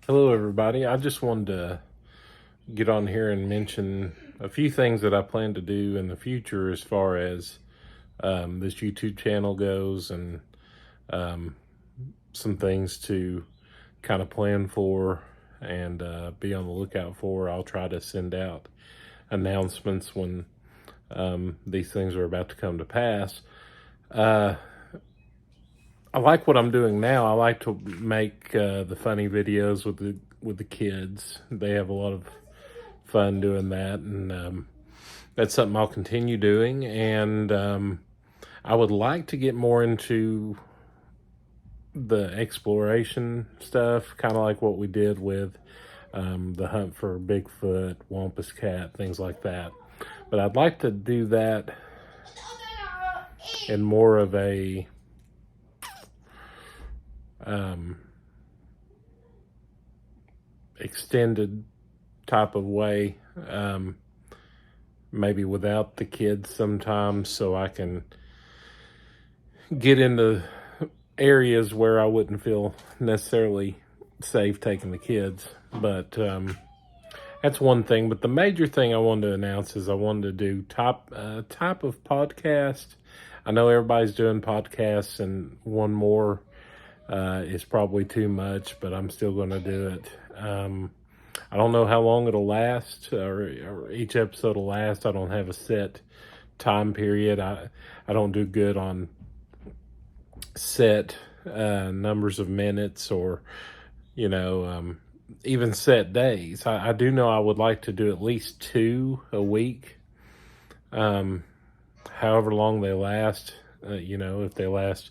Hello, everybody. I just wanted to get on here and mention a few things that I plan to do in the future as far as this YouTube channel goes, and some things to kind of plan for and be on the lookout for. I'll try to send out announcements when these things are about to come to pass. I like what I'm doing now. I like to make the funny videos with the kids. They have a lot of fun doing that, and that's something I'll continue doing. And I would like to get more into the exploration stuff, kind of like what we did with the hunt for Bigfoot, Wampus Cat, things like that. But I'd like to do that in more of a extended type of way, maybe without the kids sometimes, so I can get into areas where I wouldn't feel necessarily safe taking the kids. But that's one thing. But the major thing I wanted to announce is I wanted to do type of podcast. I know everybody's doing podcasts, and one more is probably too much, but I'm still going to do it. I don't know how long it'll last, or each episode will last. I don't have a set time period. I don't do good on set numbers of minutes, or even set days. I do know I would like to do at least 2 a week, however long they last. If they last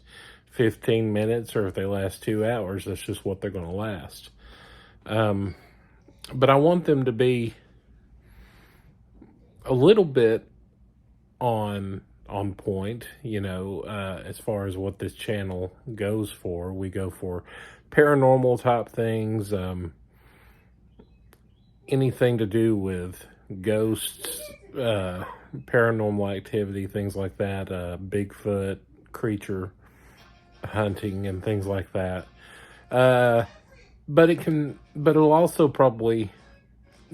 15 minutes or if they last 2 hours, that's just what they're going to last. But I want them to be a little bit on point, as far as what this channel goes for. We go for paranormal type things, anything to do with ghosts, paranormal activity, things like that, Bigfoot, creature hunting and things like that. But it'll also probably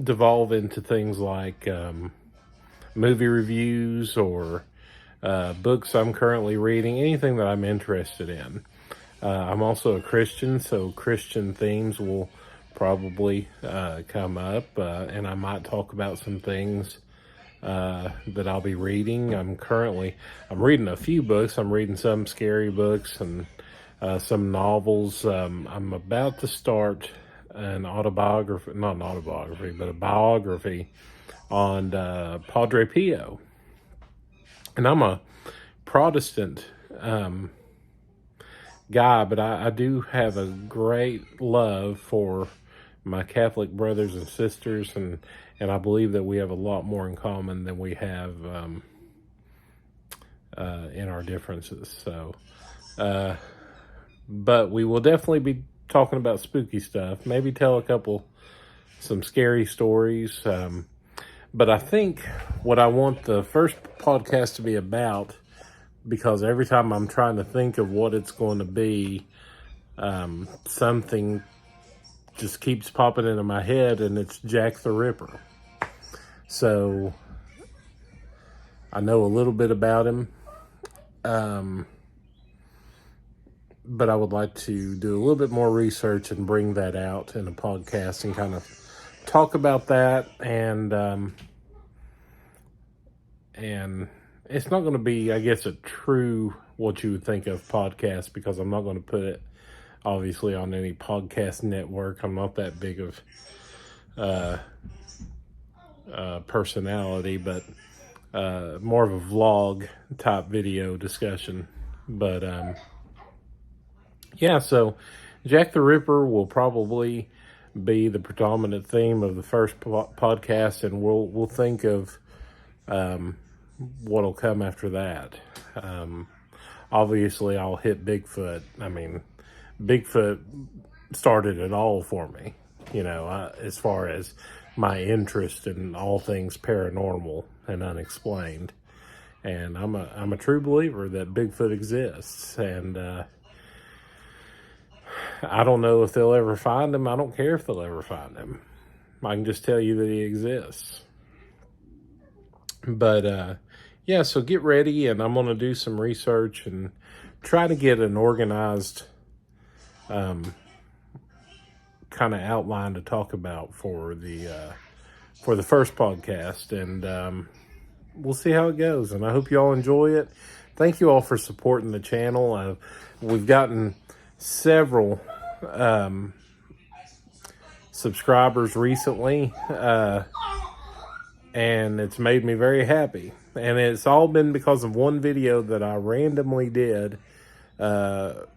devolve into things like movie reviews, or books I'm currently reading, anything that I'm interested in. I'm also a Christian, so Christian themes will probably come up, and I might talk about some things that I'll be reading. I'm reading a few books. I'm reading some scary books and some novels. I'm about to start an autobiography, not an autobiography, but a biography on Padre Pio. And I'm a Protestant guy, but I do have a great love for my Catholic brothers and sisters, and I believe that we have a lot more in common than we have in our differences. So, but we will definitely be talking about spooky stuff. Maybe tell some scary stories. But I think what I want the first podcast to be about, because every time I'm trying to think of what it's going to be, something just keeps popping into my head, and it's Jack the Ripper. So I know a little bit about him, but I would like to do a little bit more research and bring that out in a podcast and kind of talk about that. And it's not going to be, I guess, a true what you would think of podcast, because I'm not going to put it obviously on any podcast network. I'm not that big of personality, but more of a vlog type video discussion. But yeah, so Jack the Ripper will probably be the predominant theme of the first podcast, and we'll think of what'll come after that. Obviously, I'll hit Bigfoot. I mean, Bigfoot started it all for me, as far as my interest in all things paranormal and unexplained. And I'm a true believer that Bigfoot exists. And I don't know if they'll ever find him. I don't care if they'll ever find him. I can just tell you that he exists. But yeah, so get ready, and I'm going to do some research and try to get an organized kind of outline to talk about for the first podcast, and we'll see how it goes. And I hope you all enjoy it. Thank you all for supporting the channel. We've gotten several subscribers recently, and it's made me very happy. And it's all been because of one video that I randomly did about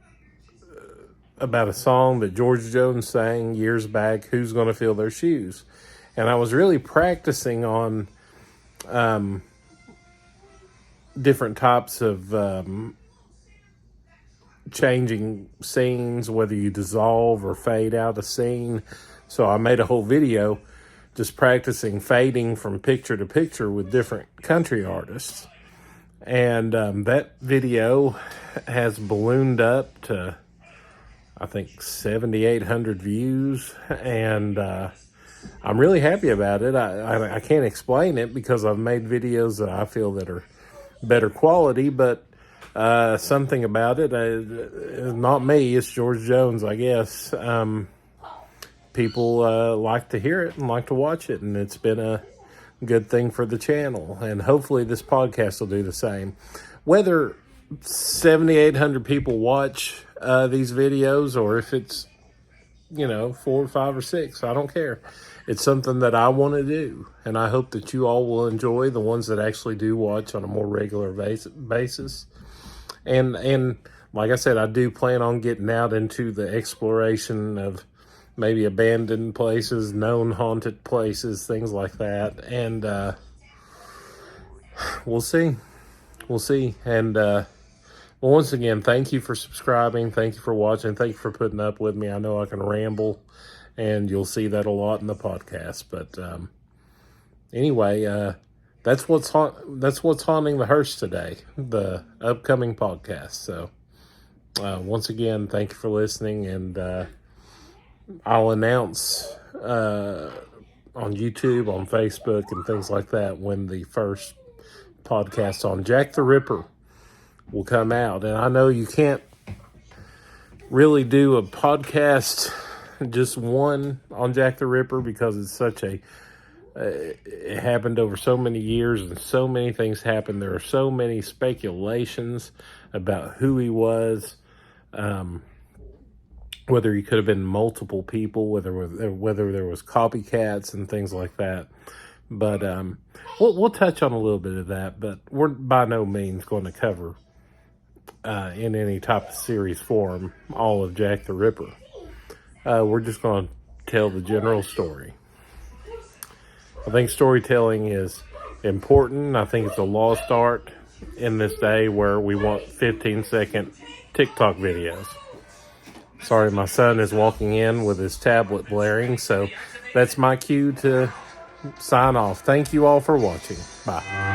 a song that George Jones sang years back, Who's Gonna Fill Their Shoes? And I was really practicing on different types of changing scenes, whether you dissolve or fade out a scene. So I made a whole video just practicing fading from picture to picture with different country artists. And that video has ballooned up to, I think, 7,800 views. And I'm really happy about it. I can't explain it because I've made videos that I feel that are better quality, but something about it, not me, it's George Jones, I guess. People like to hear it and like to watch it, and it's been a good thing for the channel. And hopefully this podcast will do the same. Whether 7,800 people watch these videos, or if it's 4 or 5 or 6, I don't care. It's something that I want to do, and I hope that you all will enjoy, the ones that actually do watch on a more regular basis. And like I said, I do plan on getting out into the exploration of maybe abandoned places, known haunted places, things like that. And we'll see. And well, once again, thank you for subscribing. Thank you for watching. Thank you for putting up with me. I know I can ramble, and you'll see that a lot in the podcast. But anyway, that's what's haunting the Hurst today, the upcoming podcast. So once again, thank you for listening, and I'll announce on YouTube, on Facebook, and things like that when the first podcast on Jack the Ripper will come out. And I know you can't really do a podcast, just one on Jack the Ripper, because it's such a it happened over so many years, and so many things happened. There are so many speculations about who he was, whether he could have been multiple people, whether there was copycats and things like that. But we'll touch on a little bit of that, but we're by no means going to cover in any type of series form all of Jack the Ripper. We're just going to tell the general story. I think storytelling is important. I think it's a lost art in this day where we want 15-second TikTok videos. Sorry, my son is walking in with his tablet blaring, so that's my cue to sign off. Thank you all for watching. Bye.